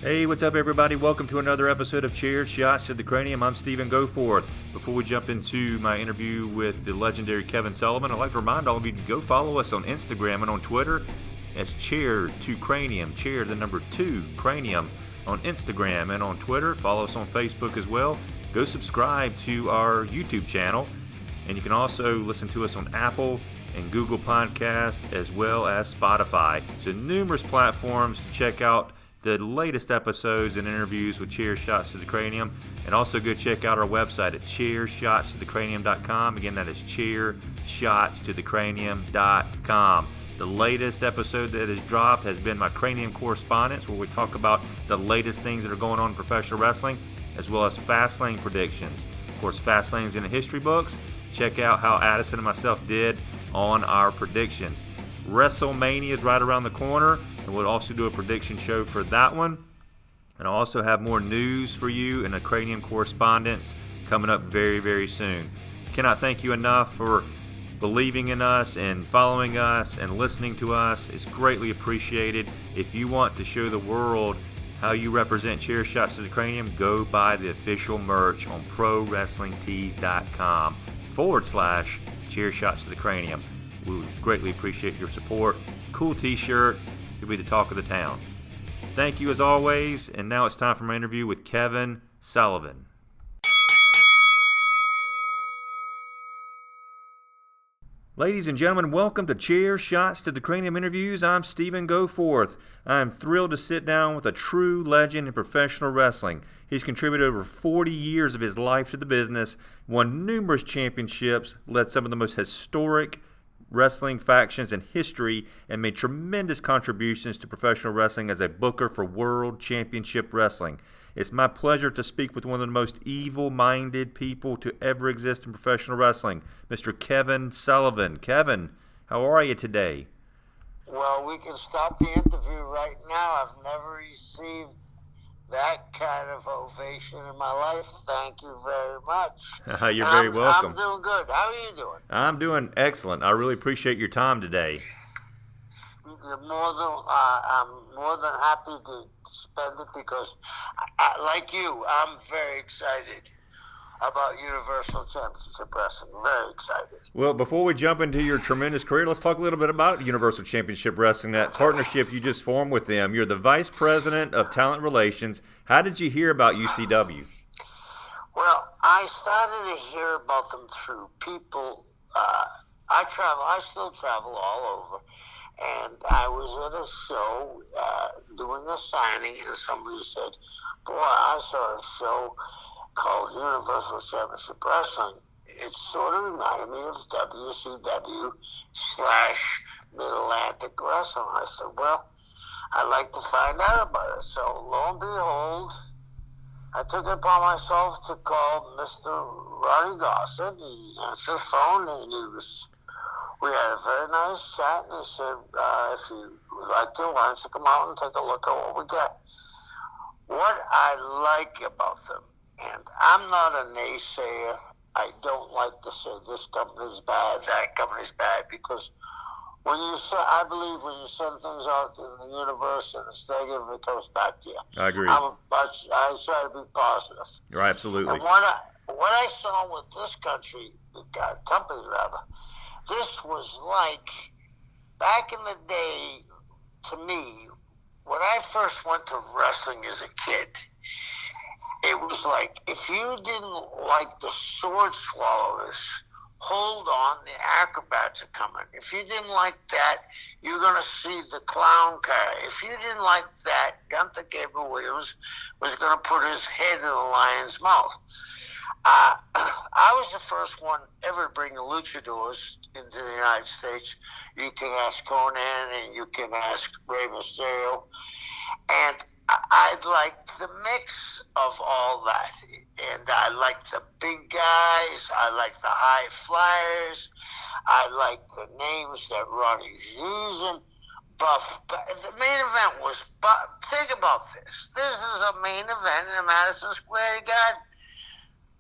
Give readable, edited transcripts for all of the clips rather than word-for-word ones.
Hey, what's up, everybody? Welcome to another episode of Chairs, Shots to the Cranium. I'm Stephen Goforth. Before we jump into my interview with the legendary Kevin Sullivan, I'd like to remind all of you to go follow us on Instagram and on Twitter as Chair to Cranium, Chair the number 2 Cranium on Instagram and on Twitter. Follow us on Facebook as well. Go subscribe to our YouTube channel, and you can also listen to us on Apple and Google Podcast as well as Spotify. So numerous platforms to check out the latest episodes and interviews with Chair Shots to the Cranium, and also go check out our website at chairshotstothecranium.com. Again, that is chairshotstothecranium.com. The latest episode that has dropped has been my Cranium Correspondence, where we talk about the latest things that are going on in professional wrestling, as well as Fastlane predictions. Of course, Fastlane's in the history books. Check out how Addison and myself did on our predictions. WrestleMania is right around the corner, and we'll also do a prediction show for that one. And I'll also have more news for you in a Cranium Correspondence coming up very, very soon. Cannot thank you enough for believing in us and following us and listening to us. It's greatly appreciated. If you want to show the world how you represent Chair Shots to the Cranium, go buy the official merch on ProWrestlingTees.com/Chair Shots to the Cranium. We would greatly appreciate your support. Cool t-shirt. You'll be the talk of the town. Thank you as always, and now it's time for my interview with Kevin Sullivan. Ladies and gentlemen, welcome to Chair Shots to the Cranium Interviews. I'm Stephen Goforth. I'm thrilled to sit down with a true legend in professional wrestling. He's contributed over 40 years of his life to the business, won numerous championships, led some of the most historic wrestling factions in history, and made tremendous contributions to professional wrestling as a booker for World Championship Wrestling. It's my pleasure to speak with one of the most evil-minded people to ever exist in professional wrestling, Mr. Kevin Sullivan. Kevin, how are you today? Well, we can stop the interview right now. I've never received that kind of ovation in my life. Thank you very much. You're very welcome. I'm doing good. How are you doing? I'm doing excellent. I really appreciate your time today. I'm more than happy to spend it because, like you, I'm very excited about Universal Championship Wrestling. Very excited. Well, before we jump into your tremendous career, let's talk a little bit about Universal Championship Wrestling, that partnership you just formed with them. You're the Vice President of Talent Relations. How did you hear about UCW? Well, I started to hear about them through people. I still travel all over. And I was at a show doing a signing, and somebody said, boy, I saw a show called Universal Championship Wrestling. It sort of reminded me of WCW/Mid-Atlantic Wrestling. I said, well, I'd like to find out about it. So lo and behold, I took it upon myself to call Mr. Ronnie Gossett. He answered the phone, and we had a very nice chat, and he said, if you would like to, why don't you come out and take a look at what we got. What I like about them, and I'm not a naysayer, I don't like to say this company's bad, that company's bad, because I believe when you send things out in the universe and it's negative, it comes back to you. I agree. I try to be positive. You're absolutely. And what I saw with this company, this was like, back in the day, to me, when I first went to wrestling as a kid, it was like, if you didn't like the sword swallowers, hold on, the acrobats are coming. If you didn't like that, you're going to see the clown car. If you didn't like that, Gunther Gabriel Williams was going to put his head in the lion's mouth. I was the first one ever to bring the luchadors into the United States. You can ask Conan and you can ask Rey Mysterio. And I liked the mix of all that. And I liked the big guys. I liked the high flyers. I liked the names that Ronnie's using. The main event was, think about this. This is a main event in Madison Square Garden.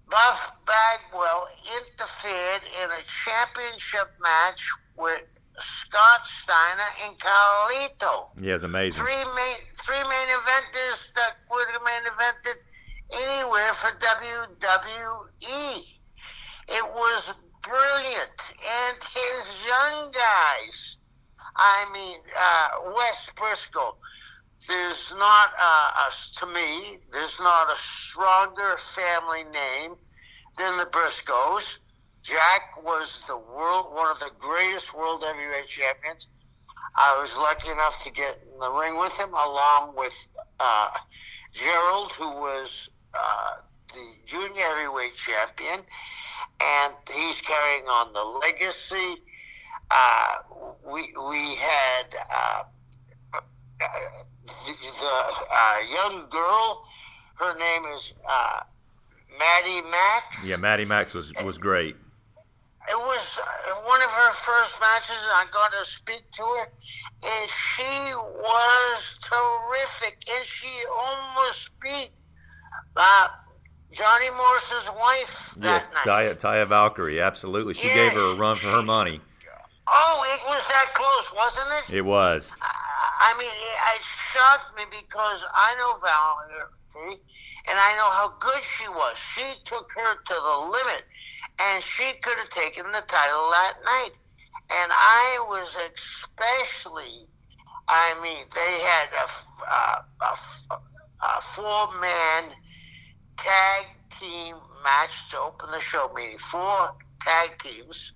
Buff Bagwell interfered in a championship match with Scott Steiner, and Carlito. Yeah, it's amazing. Three main eventers that would have main evented anywhere for WWE. It was brilliant. And his young guys, I mean, Wes Briscoe, there's not, to me, there's not a stronger family name than the Briscoes. Jack was one of the greatest world heavyweight champions. I was lucky enough to get in the ring with him, along with Gerald, who was the junior heavyweight champion, and he's carrying on the legacy. We had the young girl. Her name is Maddie Max. Yeah, Maddie Max was great. It was one of her first matches, and I got to speak to her, and she was terrific, and she almost beat Johnny Morrison's wife that night. Taya Valkyrie, absolutely. She gave her a run for her money. Oh, it was that close, wasn't it? It was. I mean, it shocked me because I know Valkyrie, and I know how good she was. She took her to the limit, and she could have taken the title that night. And I was especially, I mean, they had a four-man tag team match to open the show, meaning 4 tag teams.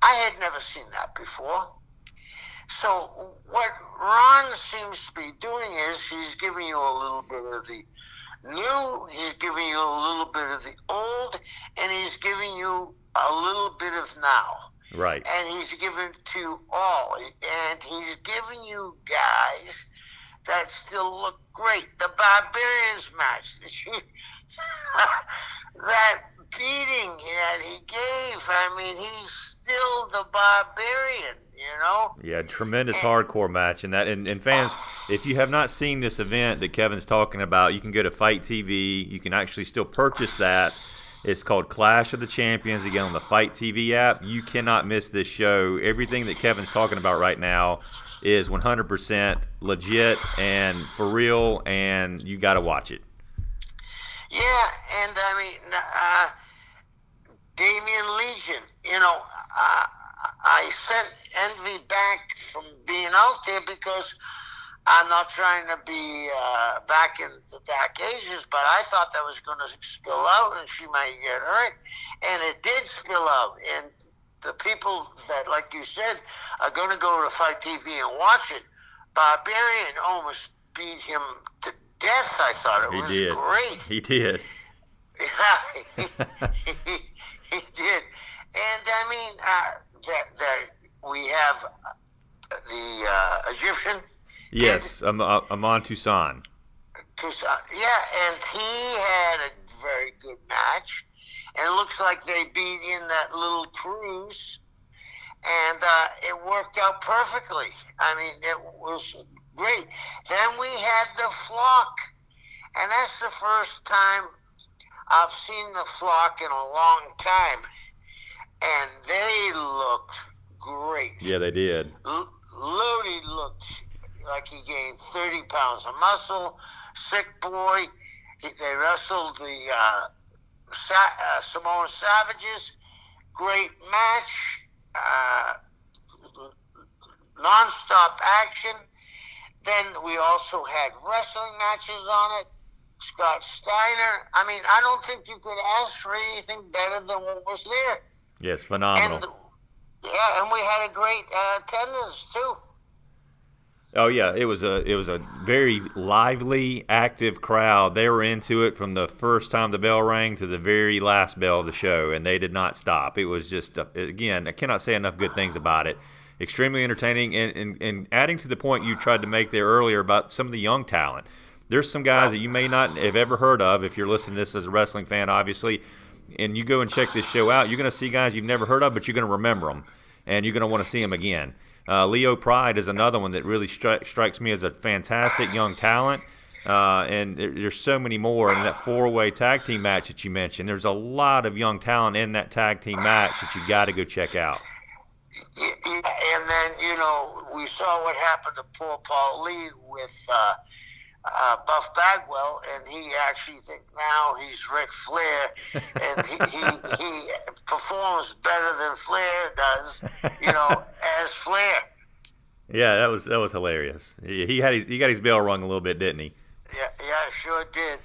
I had never seen that before. So what Ron seems to be doing is he's giving you a little bit of the new, he's giving you a little bit of the old, and he's giving you a little bit of now. Right. And he's giving to all. And he's giving you guys that still look great. The Barbarians match. That beating that he gave, I mean, he's still the Barbarian, you know? Yeah, tremendous hardcore match. And fans, if you have not seen this event that Kevin's talking about, you can go to Fight TV. You can actually still purchase that. It's called Clash of the Champions, again, on the Fight TV app. You cannot miss this show. Everything that Kevin's talking about right now is 100% legit and for real, and you got to watch it. Yeah, and I mean, Damian Legion, you know, I sent Envy back from being out there because I'm not trying to be back in the dark ages, but I thought that was going to spill out and she might get hurt. And it did spill out. And the people that, like you said, are going to go to Fight TV and watch it, Barbarian almost beat him to death. I thought it was great. He did. Yeah, he did. And I mean, that we have the Egyptian. Yes, Amon Toussaint. Yeah, and he had a very good match. And it looks like they beat in that little cruise. And it worked out perfectly. I mean, it was great. Then we had the Flock. And that's the first time I've seen the Flock in a long time. And they looked great. Yeah, they did. Lodi looked like he gained 30 pounds of muscle. Sick boy. They wrestled the Samoan Savages. Great match. Non-stop action. Then we also had wrestling matches on it. Scott Steiner. I mean, I don't think you could ask for anything better than what was there. Yes, phenomenal. And we had a great attendance too. Oh yeah, it was a very lively, active crowd. They were into it from the first time the bell rang to the very last bell of the show, and they did not stop. It was just, again, I cannot say enough good things about it. Extremely entertaining, and adding to the point you tried to make there earlier about some of the young talent. There's some guys that you may not have ever heard of if you're listening to this as a wrestling fan, obviously, and you go and check this show out. You're going to see guys you've never heard of, but you're going to remember them, and you're going to want to see them again. Leo Pride is another one that really strikes me as a fantastic young talent, and there's so many more in that 4-way tag team match that you mentioned. There's a lot of young talent in that tag team match that you got to go check out. And then, we saw what happened to poor Paul Lee with Buff Bagwell, and he actually think now he's Ric Flair, and he performs better than Flair does, as Flair. Yeah, that was hilarious. He got his bell rung a little bit, didn't he? Yeah, sure did.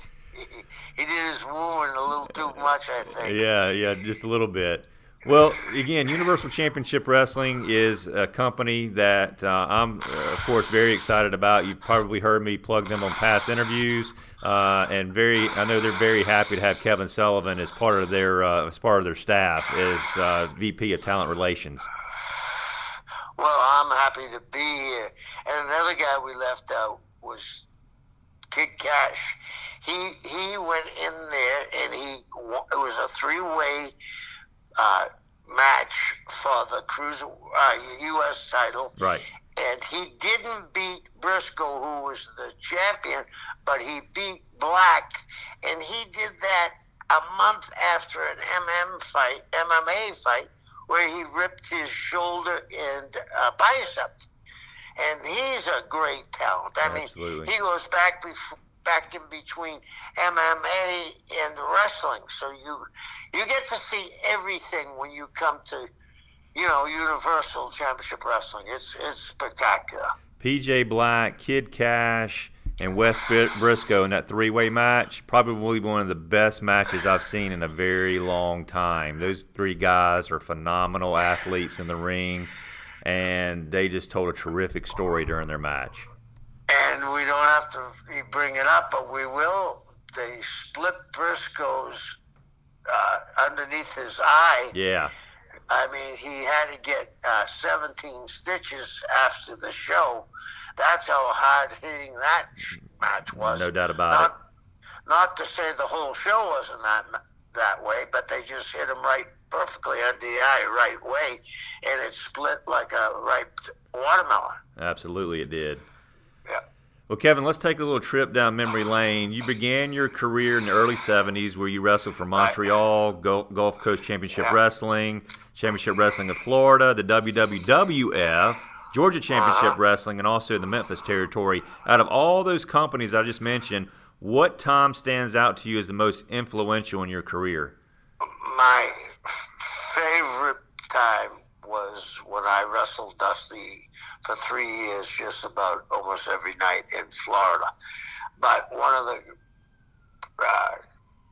He did his wooing a little too much, I think. Yeah, just a little bit. Well, again, Universal Championship Wrestling is a company that I'm, of course, very excited about. You've probably heard me plug them on past interviews, and I know they're very happy to have Kevin Sullivan as part of their staff as VP of Talent Relations. Well, I'm happy to be here. And another guy we left out was Kid Cash. He went in there, and it was a three-way match for the U.S. title. Right. And he didn't beat Briscoe, who was the champion, but he beat Black. And he did that a month after an MMA fight, where he ripped his shoulder and bicep. And he's a great talent. I Absolutely. mean, he goes back in between MMA and wrestling. So you get to see everything when you come to, Universal Championship Wrestling. It's spectacular. PJ Black, Kid Cash, and Wes Briscoe in that three-way match, probably one of the best matches I've seen in a very long time. Those three guys are phenomenal athletes in the ring, and they just told a terrific story during their match. And we don't have to bring it up, but we will. They split Briscoe's underneath his eye. Yeah. I mean, he had to get 17 stitches after the show. That's how hard hitting that match was. No doubt about it. Not to say the whole show wasn't that way, but they just hit him right perfectly under the eye, right way, and it split like a ripe watermelon. Absolutely, it did. Yeah. Well, Kevin, let's take a little trip down memory lane. You began your career in the early 70s where you wrestled for Montreal, Gulf Coast Championship Wrestling, Championship Wrestling of Florida, the WWF, Georgia Championship Wrestling, and also the Memphis territory. Out of all those companies I just mentioned, what time stands out to you as the most influential in your career? My favorite time was when I wrestled Dusty for 3 years, just about almost every night in Florida. But one of the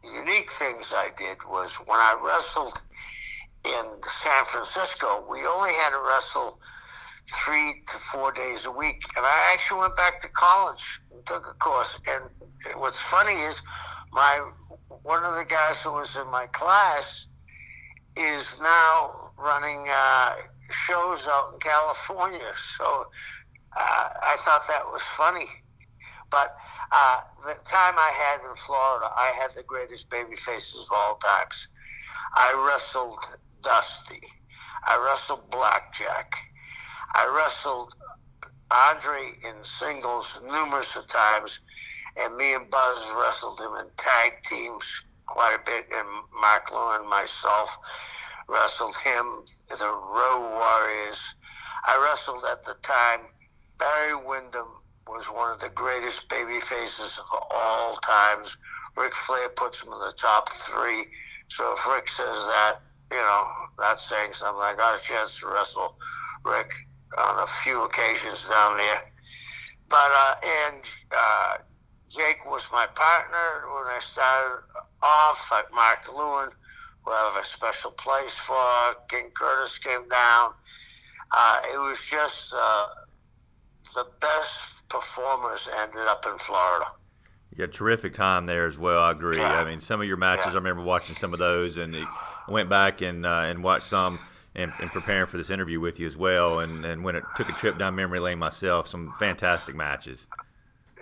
unique things I did was when I wrestled in San Francisco, we only had to wrestle 3 to 4 days a week. And I actually went back to college and took a course. And what's funny is one of the guys who was in my class is now running shows out in California. So I thought that was funny. But the time I had in Florida, I had the greatest baby faces of all times. I wrestled Dusty. I wrestled Blackjack. I wrestled Andre in singles numerous of times, and me and Buzz wrestled him in tag teams quite a bit, and Mark Lewin and myself wrestled him, the Road Warriors. I wrestled at the time, Barry Windham was one of the greatest baby faces of all times. Ric Flair puts him in the top 3. So if Rick says that, that's saying something. I got a chance to wrestle Rick on a few occasions down there. But, Jake was my partner when I started off. Mark Lewin, who I have a special place for. King Curtis came down. It was just the best performers ended up in Florida. You had a terrific time there as well, I agree. Yeah. I mean, some of your matches, I remember watching some of those, and I went back and watched some and preparing for this interview with you as well, and when it took a trip down memory lane myself, some fantastic matches.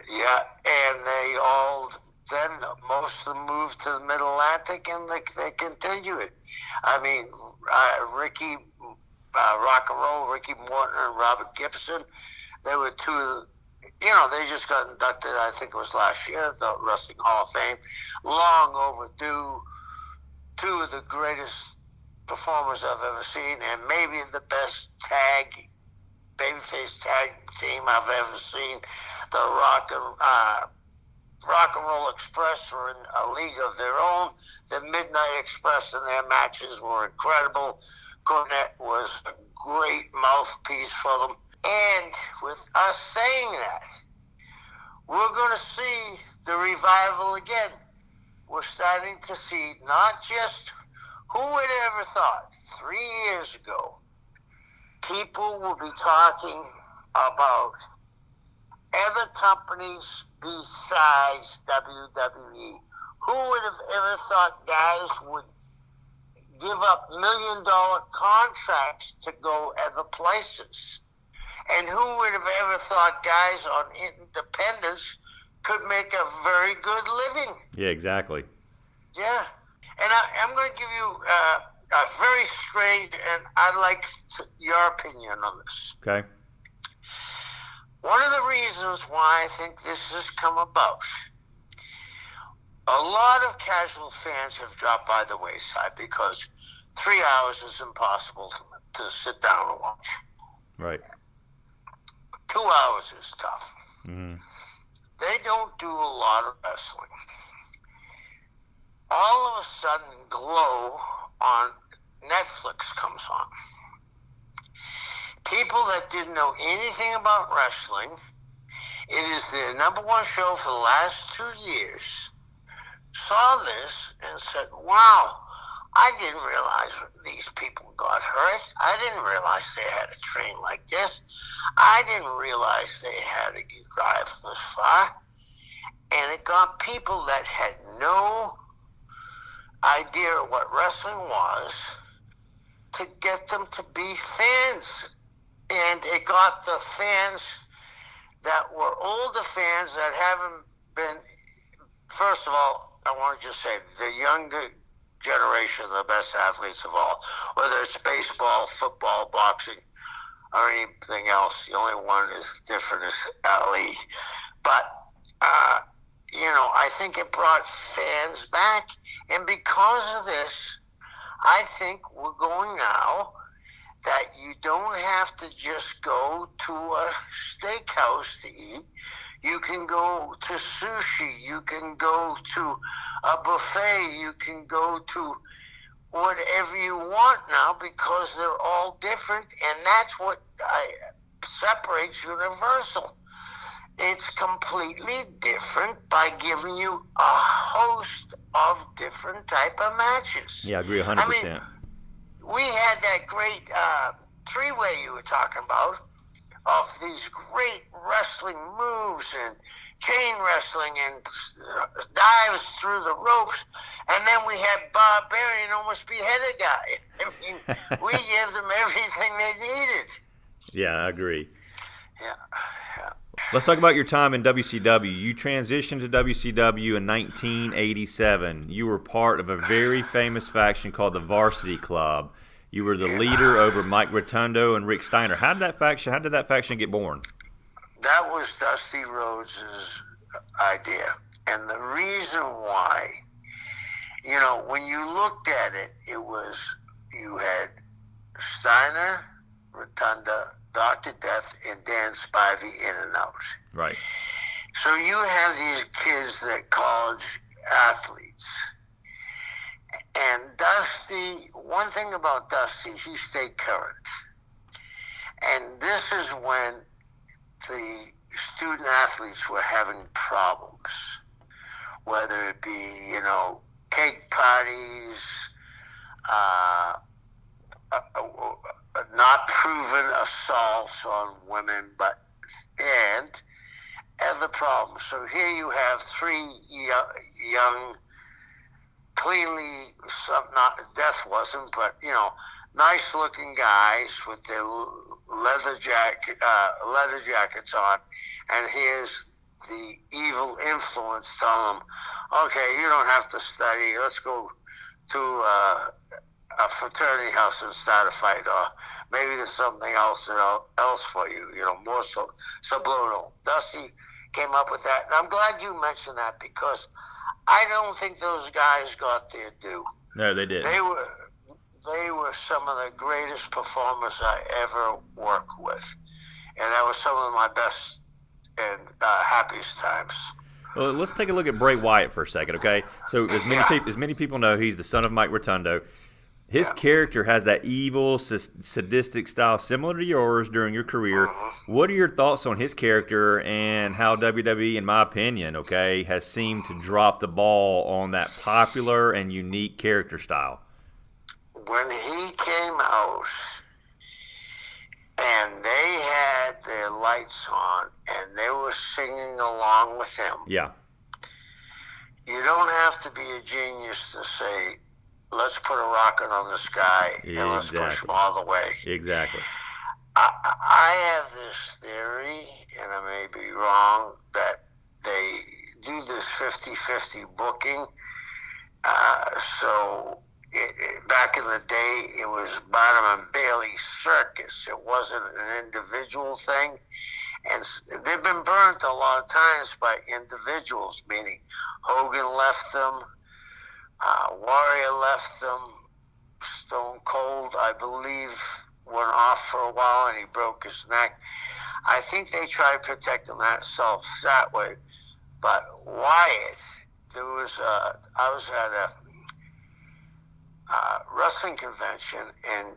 Yeah, and they all, then most of them moved to the Mid-Atlantic, and they continue it. I mean, Ricky, Rock and Roll, Ricky Morton and Robert Gibson, they were two of the, they just got inducted, I think it was last year, the Wrestling Hall of Fame. Long overdue. Two of the greatest performers I've ever seen, and maybe the best babyface tag team I've ever seen. The Rock and Roll Express were in a league of their own. The Midnight Express and their matches were incredible. Cornette was a great mouthpiece for them. And with us saying that, we're going to see the revival again. We're starting to see not just who would ever thought 3 years ago people will be talking about other companies besides WWE. Who would have ever thought guys would give up $1 million contracts to go other places? And who would have ever thought guys on independence could make a very good living? Yeah, exactly. Yeah. And I'm going to give you a very straight, and I'd like your opinion on this. Okay. One of the reasons why I think this has come about, a lot of casual fans have dropped by the wayside because 3 hours is impossible to sit down and watch. Right. 2 hours is tough. Mm-hmm. They don't do a lot of wrestling. All of a sudden, Glow on Netflix comes on. People that didn't know anything about wrestling, it is the #1 show for the last 2 years, saw this and said, wow, I didn't realize these people got hurt. I didn't realize they had to train like this. I didn't realize they had to drive this far. And it got people that had no idea what wrestling was to get them to be fans. And it got the fans that were older fans that haven't been, first of all, I want to just say the younger generation are the best athletes of all, whether it's baseball, football, boxing, or anything else. The only one is different is Ali. But, I think it brought fans back. And because of this, I think we're going now that you don't have to just go to a steakhouse to eat. You can go to sushi. You can go to a buffet. You can go to whatever you want now because they're all different. And that's what separates Universal. It's completely different by giving you a host of different type of matches. Yeah, I agree 100%. I mean, we had that great three-way you were talking about of these great wrestling moves and chain wrestling and dives through the ropes. And then we had Barbarian almost behead a guy. I mean, we gave them everything they needed. Yeah, I agree. Yeah. Let's talk about your time in WCW. You transitioned to WCW in 1987. You were part of a very famous faction called the Varsity Club. You were the leader over Mike Rotundo and Rick Steiner. How did that faction get born? That was Dusty Rhodes' idea. And the reason why, when you looked at it, you had Steiner, Rotunda, Dr. Death, and Dan Spivey in and out. Right. So you have these kids that college athletes. And Dusty, one thing about Dusty, he stayed current. And this is when the student athletes were having problems, whether it be, cake parties, not proven assaults on women, and other problems. So here you have three young, cleanly, Death wasn't, but nice looking guys with their leather jackets on, and here's the evil influence telling them, okay, you don't have to study, let's go to a fraternity house and start a fight, or maybe there's something else for you, more subliminal. Dusty came up with that, and I'm glad you mentioned that because I don't think those guys got their due. No, they did. they were some of the greatest performers I ever worked with. And that was some of my best and happiest times. Well, let's take a look at Bray Wyatt for a second, okay? So as many people know, he's the son of Mike Rotundo. His character has that evil, sadistic style similar to yours during your career. Mm-hmm. What are your thoughts on his character and how WWE, in my opinion, okay, has seemed to drop the ball on that popular and unique character style? When he came out and they had their lights on and they were singing along with him, yeah, you don't have to be a genius to say, let's put a rocket on the sky and let's push them all the way. Exactly. I have this theory, and I may be wrong, that they do this 50-50 booking. Back in the day, it was Barnum and Bailey circus. It wasn't an individual thing. And they've been burnt a lot of times by individuals, meaning Hogan left them, Warrior left them, Stone Cold, I believe, went off for a while and he broke his neck. I think they try to protect themselves that way. But Wyatt, I was at a wrestling convention, and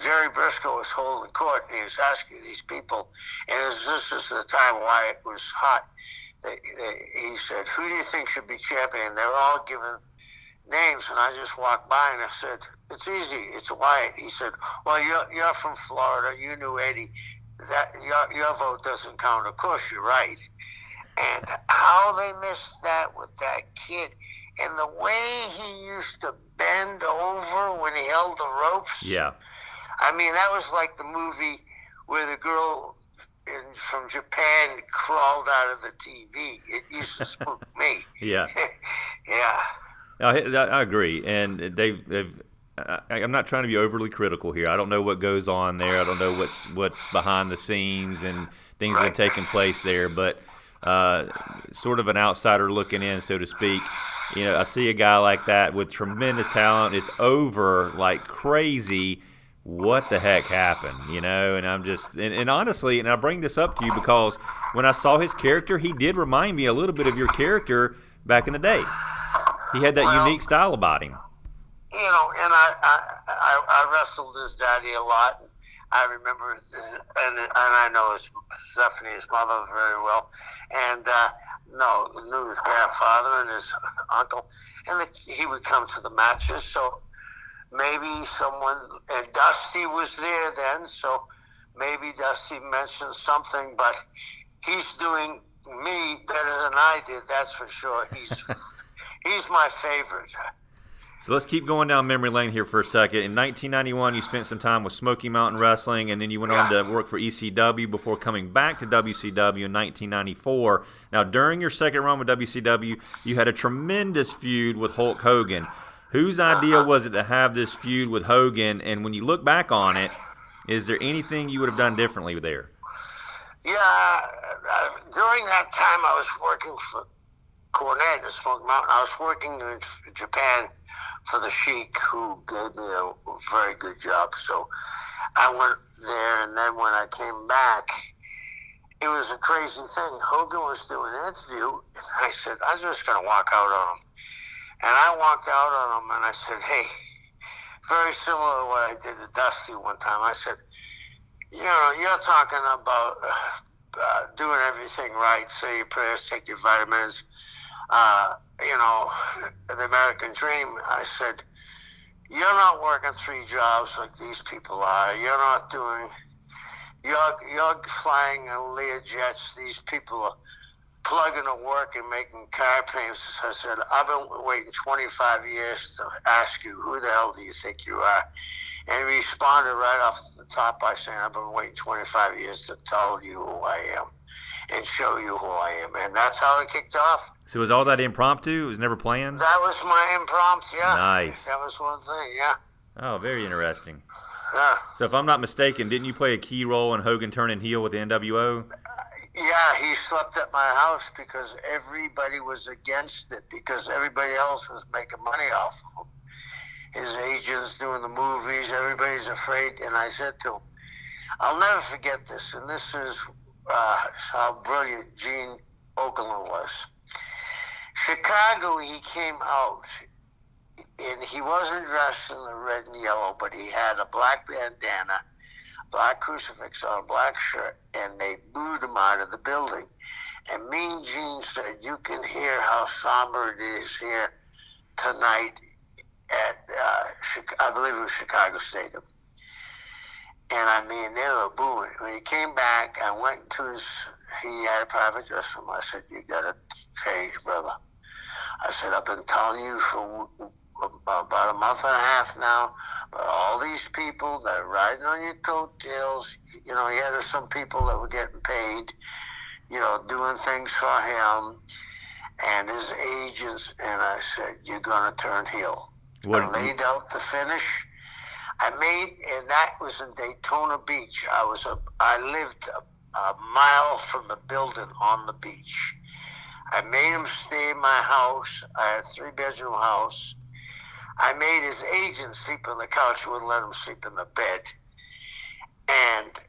Jerry Briscoe was holding court, and he was asking these people, and this is the time Wyatt was hot. He said, who do you think should be champion? They were all giving names, and I just walked by and I said, it's easy, it's Wyatt. He said, well, you're from Florida, you knew Eddie, that your vote doesn't count. Of course, you're right. And how they missed that with that kid, and the way he used to bend over when he held the ropes. Yeah. I mean, that was like the movie where the girl from Japan crawled out of the TV. It used to spook me. Yeah. Yeah. I agree, and I'm not trying to be overly critical here. I don't know what goes on there. I don't know what's behind the scenes and things that are taking place there, but sort of an outsider looking in, so to speak. You know, I see a guy like that with tremendous talent is over like crazy. What the heck happened, you know? And I'm just, and honestly, and I bring this up to you because when I saw his character, he did remind me a little bit of your character back in the day. He had that unique style about him. You know, and I wrestled his daddy a lot. I remember, and I know Stephanie, his mother, very well, and knew his grandfather and his uncle, and he would come to the matches. So maybe someone, and Dusty was there then, so maybe Dusty mentioned something, but he's doing me better than I did, that's for sure. He's my favorite. So let's keep going down memory lane here for a second. In 1991, you spent some time with Smoky Mountain Wrestling, and then you went on to work for ECW before coming back to WCW in 1994. Now, during your second run with WCW, you had a tremendous feud with Hulk Hogan. Whose idea was it to have this feud with Hogan? And when you look back on it, is there anything you would have done differently there? Yeah, during that time I was working for Cornette in Smoky Mountain. I was working in Japan for the Sheik, who gave me a very good job. So I went there, and then when I came back, it was a crazy thing. Hogan was doing an interview, and I said, I'm just going to walk out on him. And I walked out on him, and I said, hey, very similar to what I did to Dusty one time. I said, you know, you're talking about doing everything right, say your prayers, take your vitamins, you know, the American dream. I said, you're not working 3 jobs like these people are. You're not doing, you're flying Lear jets. These people are plugging to work and making car payments. I said, I've been waiting 25 years to ask you, who the hell do you think you are? And he responded right off the top by saying, I've been waiting 25 years to tell you who I am and show you who I am. And that's how it kicked off. So was all that impromptu? It was never planned? That was my impromptu, yeah. Nice. That was one thing, yeah. Oh, very interesting. Yeah. So if I'm not mistaken, didn't you play a key role in Hogan turning heel with the n.W.o? Yeah, he slept at my house because everybody was against it, because everybody else was making money off of him. his agents doing the movies. Everybody's afraid. And I said to him, I'll never forget this. And this is how brilliant Gene Okerlund was. Chicago, he came out, and he wasn't dressed in the red and yellow, but he had a black bandana, black crucifix on a black shirt, and they booed him out of the building. And Mean Gene said, you can hear how somber it is here tonight at, I believe it was Chicago Stadium. And I mean, they were booing. When he came back, I went to he had a private dressing room. I said, you got to change, brother. I said, I've been telling you for about a month and a half now, but all these people that are riding on your coattails, you know, he had some people that were getting paid, you know, doing things for him and his agents, and I said, you're going to turn heel. I laid out the finish. And that was in Daytona Beach. I lived a mile from the building on the beach. I made him stay in my house. I had a 3-bedroom house. I made his agent sleep on the couch. Wouldn't let him sleep in the bed. And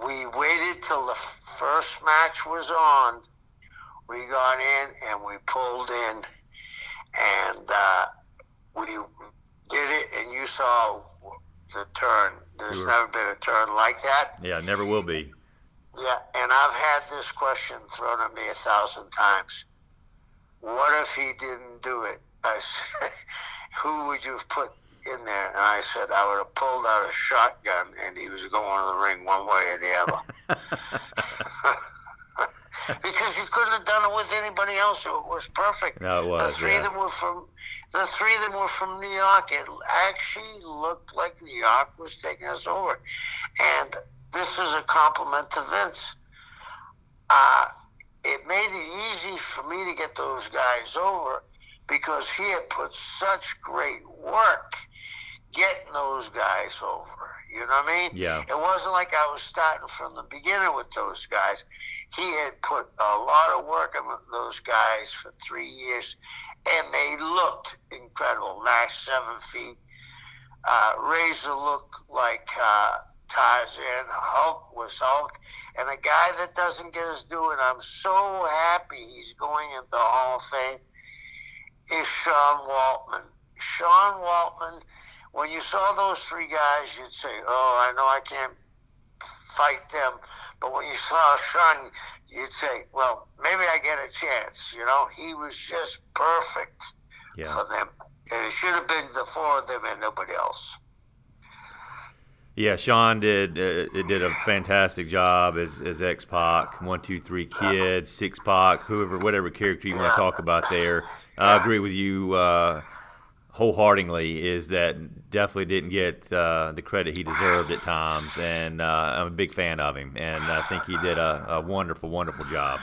we waited till the first match was on. We got in and we pulled in, and we did it. And you saw the turn. There's never been a turn like that. Yeah, never will be. Yeah, and I've had this question thrown at me 1,000 times. What if he didn't do it? I said, who would you have put in there? And I said, I would have pulled out a shotgun, and he was going to the ring one way or the other. Because you couldn't have done it with anybody else. It was perfect. No, it was. The three of them were from New York. It actually looked like New York was taking us over. And this is a compliment to Vince. It made it easy for me to get those guys over because he had put such great work getting those guys over. You know what I mean? Yeah. It wasn't like I was starting from the beginning with those guys. He had put a lot of work on those guys for 3 years, and they looked incredible. Nash 7 feet. Razor looked like Tarzan. Hulk was Hulk. And a guy that doesn't get his due, and I'm so happy he's going into the Hall of Fame, is Sean Waltman. Sean Waltman, when you saw those 3 guys, you'd say, oh, I know I can't fight them. But when you saw Sean, you'd say, well, maybe I get a chance. You know, he was just perfect for them. And it should have been the 4 of them and nobody else. Yeah, Sean did a fantastic job as X-Pac, 1, 2, 3 Kid, 6-Pac, whatever character you want to talk about there. I agree with you wholeheartedly. Is that definitely didn't get the credit he deserved at times, and I'm a big fan of him, and I think he did a wonderful, wonderful job.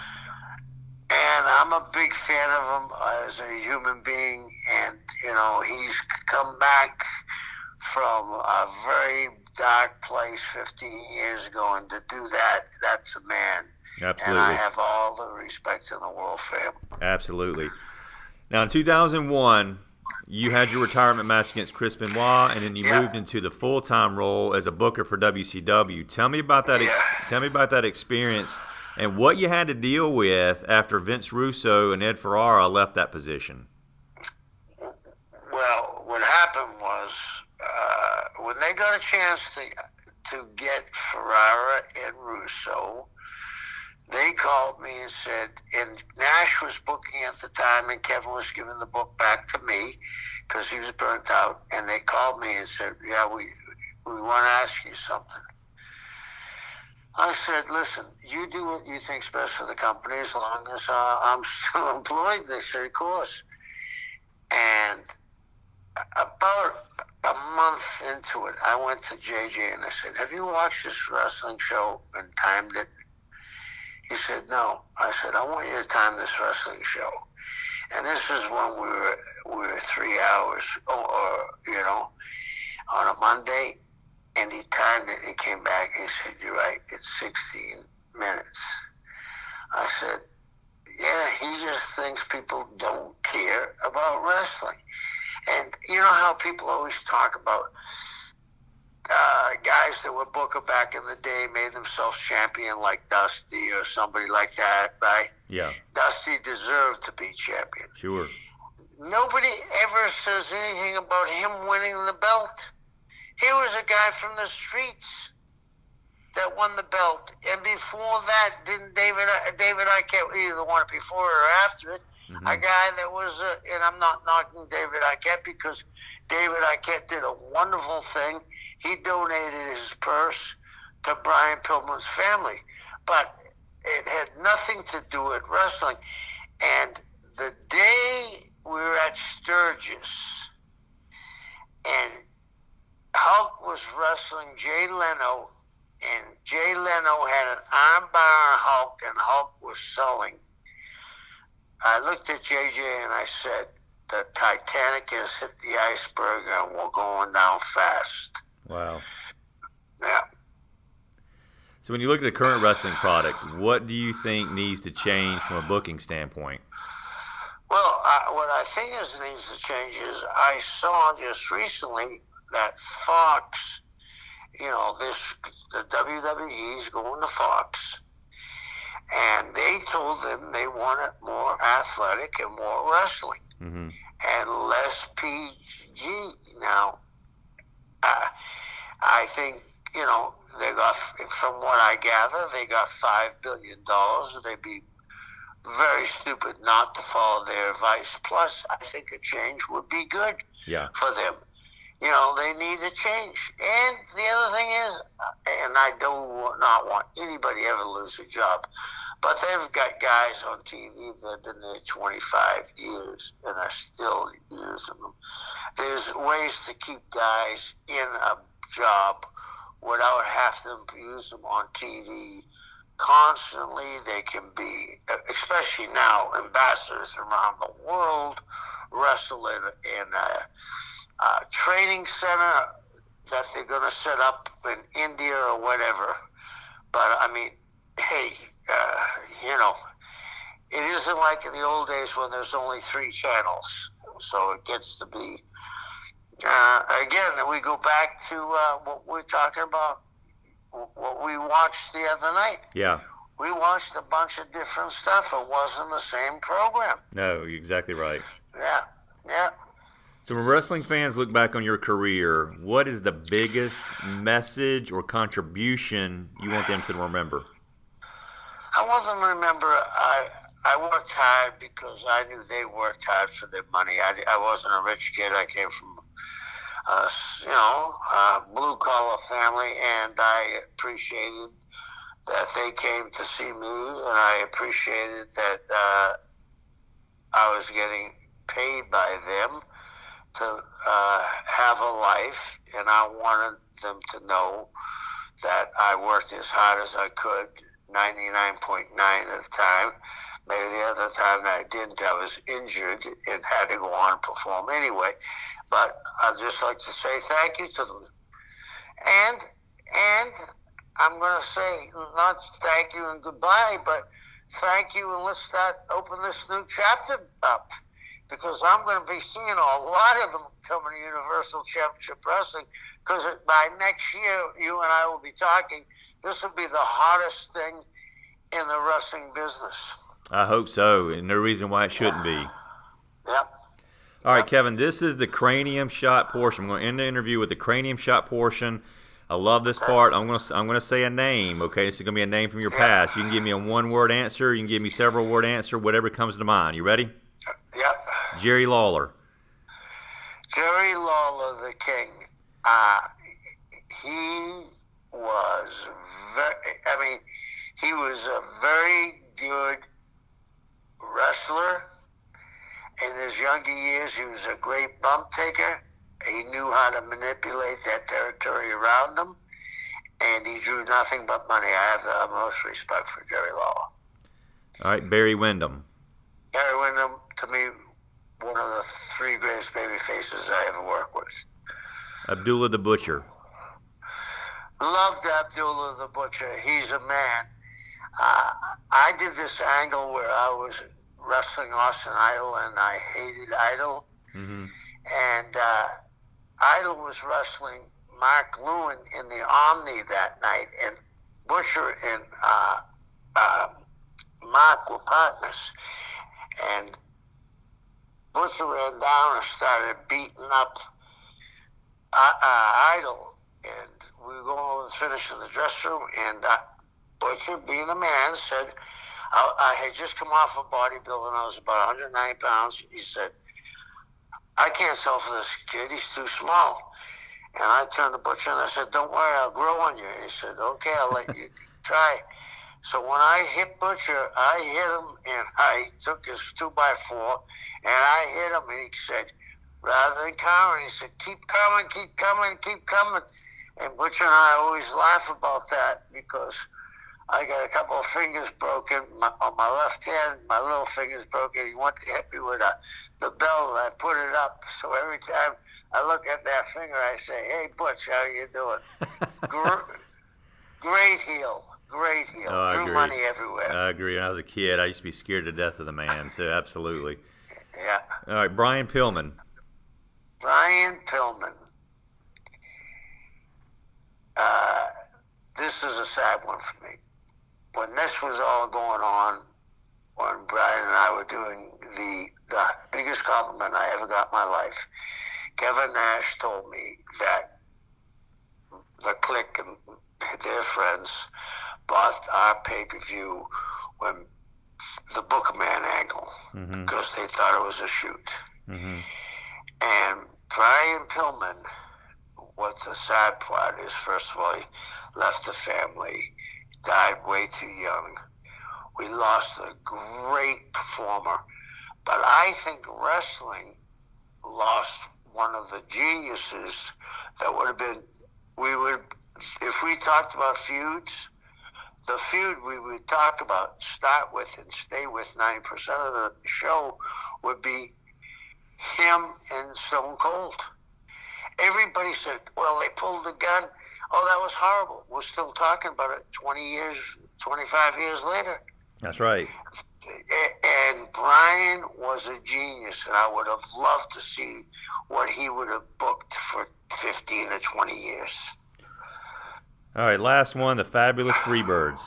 And I'm a big fan of him as a human being, and you know he's come back from a very dark place 15 years ago, and to do that, that's a man. Absolutely. And I have all the respect in the world for him. Absolutely. Now, in 2001, you had your retirement match against Chris Benoit, and then you moved into the full-time role as a booker for WCW. Tell me about that. Tell me about that experience and what you had to deal with after Vince Russo and Ed Ferrara left that position. Well, what happened was when they got a chance to get Ferrara and Russo, they called me and said, and Nash was booking at the time, and Kevin was giving the book back to me because he was burnt out. And they called me and said, yeah, we want to ask you something. I said, listen, you do what you think's best for the company as long as I'm still employed. They said, of course. And about a month into it, I went to JJ and I said, have you watched this wrestling show and timed it? He said, no. I said, I want you to time this wrestling show. And this is when we were 3 hours, or you know, on a Monday. And he timed it and he came back and he said, you're right, it's 16 minutes. I said, yeah, he just thinks people don't care about wrestling. And you know how people always talk about guys that were Booker back in the day made themselves champion, like Dusty or somebody like that, right? Yeah. Dusty deserved to be champion. Sure. Nobody ever says anything about him winning the belt. He was a guy from the streets that won the belt. And before that, didn't David Arquette either won it before or after it? Mm-hmm. A guy that was, and I'm not knocking David Arquette because David Arquette did a wonderful thing. He donated his purse to Brian Pillman's family. But it had nothing to do with wrestling. And the day we were at Sturgis, and Hulk was wrestling Jay Leno, and Jay Leno had an armbar on Hulk, and Hulk was selling. I looked at JJ and I said, the Titanic has hit the iceberg and we're going down fast. Wow. Yeah. So when you look at the current wrestling product, what do you think needs to change from a booking standpoint? Well, what I think needs to change is I saw just recently that Fox, the WWE is going to Fox, and they told them they wanted more athletic and more wrestling, mm-hmm. and less PG. Now, I think, they got, from what I gather, they got $5 billion. They'd be very stupid not to follow their advice. Plus, I think a change would be good for them. They need a change. And the other thing is, and I do not want anybody ever to lose a job, but they've got guys on TV that have been there 25 years and are still using them. There's ways to keep guys in a job without having to use them on TV constantly. They can be, especially now, ambassadors around the world, wrestle in a training center that they're going to set up in India or whatever. But, I mean, hey, it isn't like in the old days when there's only 3 channels. So it gets to be, again, we go back to what we're talking about, what we watched the other night. Yeah. We watched a bunch of different stuff. It wasn't the same program. No, you're exactly right. Yeah. So when wrestling fans look back on your career, what is the biggest message or contribution you want them to remember? I want them to remember I worked hard because I knew they worked hard for their money. I wasn't a rich kid. I came from a blue-collar family, and I appreciated that they came to see me, and I appreciated that I was getting paid by them to have a life, and I wanted them to know that I worked as hard as I could, 99.9 of the time. Maybe the other time that I didn't, I was injured and had to go on and perform anyway. But I'd just like to say thank you to them. And I'm going to say not thank you and goodbye, but thank you, and let's open this new chapter up, because I'm going to be seeing a lot of them coming to Universal Championship Wrestling, because by next year, you and I will be talking, this will be the hottest thing in the wrestling business. I hope so, and no reason why it shouldn't be. Yep. All right, Kevin, this is the Cranium Shot portion. I'm going to end the interview with the Cranium Shot portion. I love this part. I'm going to say a name, okay? This is going to be a name from your past. You can give me a one-word answer. You can give me several-word answer, whatever comes to mind. You ready? Yep. Jerry Lawler. Jerry Lawler, the King. He was he was a very good wrestler. In his younger years, he was a great bump taker. He knew how to manipulate that territory around him, and he drew nothing but money. I have the utmost respect for Jerry Lawler. All right, Barry Windham. Barry Windham, to me, one of the 3 greatest baby faces I ever worked with. Abullah the Butcher. Loved Abullah the Butcher. He's a man. I did this angle where I was wrestling Austin Idol, and I hated Idol. Mm-hmm. And Idol was wrestling Mark Lewin in the Omni that night, and Butcher and Mark were partners. And Butcher ran down and started beating up Idol, and we were going over the finish in the dressing room, and Butcher, being a man, said, I had just come off of bodybuilding. I was about 190 pounds. He said, I can't sell for this kid. He's too small. And I turned to Butcher and I said, don't worry, I'll grow on you. And he said, okay, I'll let you try. So when I hit Butcher, I hit him, and I took his 2x4, and I hit him, and he said, rather than cowering, he said, keep coming, keep coming, keep coming. And Butcher and I always laugh about that because I got a couple of fingers broken on my left hand. My little finger's broken. He wanted to hit me with the bell, and I put it up. So every time I look at that finger, I say, hey, Butch, how you doing? Great heel. Great heel. Oh, Drew money everywhere. I agree. When I was a kid, I used to be scared to death of the man, so absolutely. Yeah. All right, Brian Pillman. Brian Pillman. This is a sad one for me. When this was all going on, when Brian and I were doing the biggest compliment I ever got in my life, Kevin Nash told me that the Clique and their friends bought our pay-per-view when the Booker Man angle, because they thought it was a shoot. Mm-hmm. And Brian Pillman, what the sad part is, first of all, he left the family, died way too young. We lost a great performer, but I think wrestling lost one of the geniuses that would have been, if we talked about feuds, the feud we would talk about, start with and stay with 90% of the show would be him and Stone Cold. Everybody said, well, they pulled the gun. Oh, that was horrible. We're still talking about it 20 years, 25 years later. That's right. And Brian was a genius, and I would have loved to see what he would have booked for 15 or 20 years. All right, last one, the Fabulous Freebirds.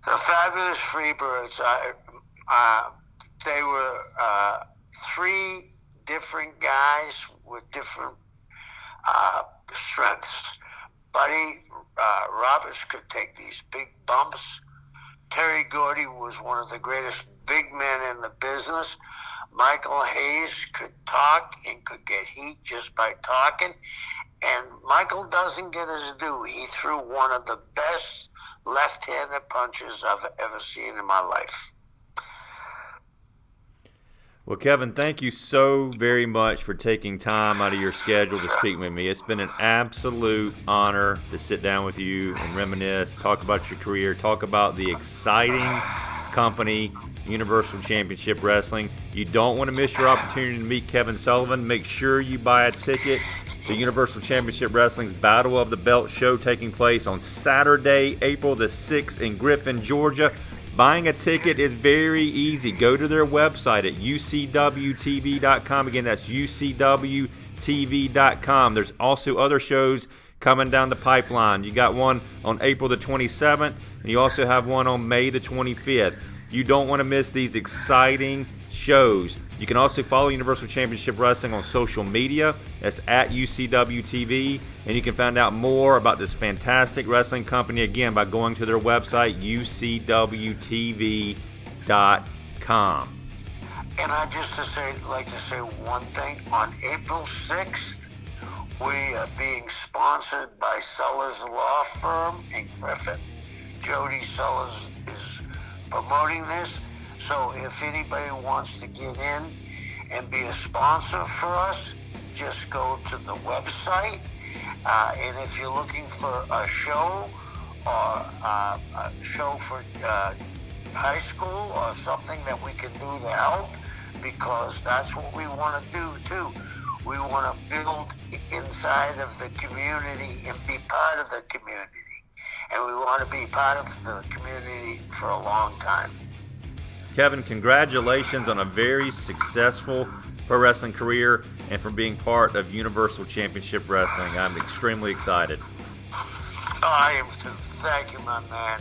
The Fabulous Freebirds, they were three different guys with different strengths. Buddy Roberts could take these big bumps. Terry Gordy was one of the greatest big men in the business. Michael Hayes could talk and could get heat just by talking. And Michael doesn't get his due. He threw one of the best left-handed punches I've ever seen in my life. Well, Kevin, thank you so very much for taking time out of your schedule to speak with me. It's been an absolute honor to sit down with you and reminisce, talk about your career, talk about the exciting company, Universal Championship Wrestling. You don't want to miss your opportunity to meet Kevin Sullivan. Make sure you buy a ticket to Universal Championship Wrestling's Battle of the Belt show taking place on Saturday, April the 6th in Griffin, Georgia. Buying a ticket is very easy. Go to their website at ucwtv.com. Again, that's ucwtv.com. There's also other shows coming down the pipeline. You got one on April the 27th, and you also have one on May the 25th. You don't want to miss these exciting shows. You can also follow Universal Championship Wrestling on social media. That's at UCWTV. And you can find out more about this fantastic wrestling company, again, by going to their website, ucwtv.com. And I just like to say one thing. On April 6th, we are being sponsored by Sellers Law Firm in Griffin. Jody Sellers is promoting this. So if anybody wants to get in and be a sponsor for us, just go to the website. And if you're looking for a show or a show for high school or something that we can do to help, because that's what we want to do too. We want to build inside of the community and be part of the community. And we want to be part of the community for a long time. Kevin, congratulations on a very successful pro wrestling career and for being part of Universal Championship Wrestling. I'm extremely excited. I am too. Thank you, my man.